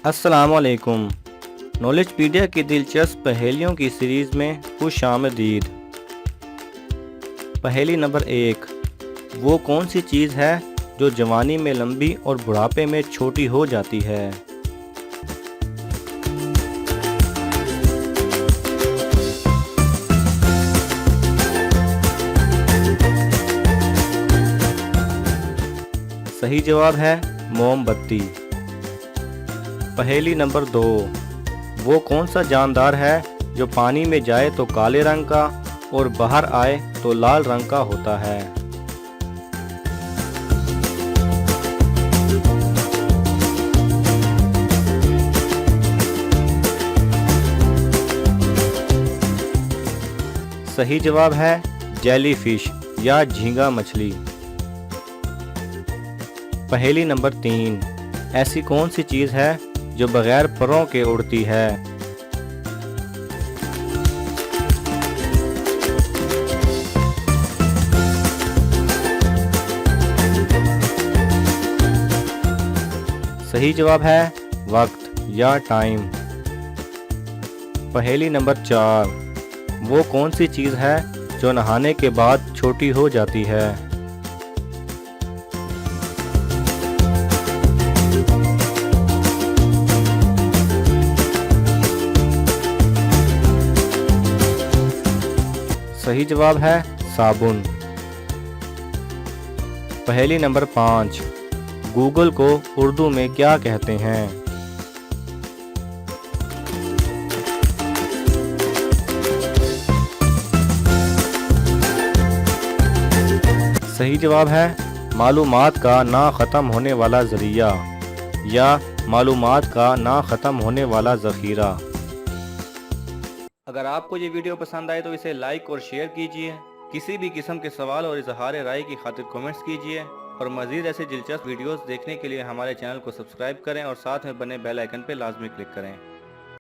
अस्सलामुअलैकुम। नॉलेजपीडिया की दिलचस्प पहेलियों की सीरीज़ में खुश आमदीद। पहेली नंबर 1। वो कौन सी चीज़ है जो जवानी में लंबी और बुढ़ापे में छोटी हो जाती है? सही जवाब है मोमबत्ती। पहेली नंबर 2। वो कौन सा जानदार है जो पानी में जाए तो काले रंग का और बाहर आए तो लाल रंग का होता है? सही जवाब है जेलीफिश या झींगा मछली। पहेली नंबर 3। ऐसी कौन सी चीज़ है जो बगैर परों के उड़ती है? सही जवाब है वक्त या टाइम। पहेली नंबर 4। वो कौन सी चीज़ है जो नहाने के बाद छोटी हो जाती है? सही जवाब है साबुन। पहेली नंबर 5। गूगल को उर्दू में क्या कहते हैं? सही जवाब है मालूमात का ना ख़त्म होने वाला ज़रिया या मालूमात का ना ख़त्म होने वाला ज़ख़ीरा। अगर आपको ये वीडियो पसंद आए तो इसे लाइक और शेयर कीजिए। किसी भी किस्म के सवाल और इजहार राय की खातिर कमेंट्स कीजिए और मज़ीद ऐसे दिलचस्प वीडियोस देखने के लिए हमारे चैनल को सब्सक्राइब करें और साथ में बने बेल आइकन पर लाजमी क्लिक करें।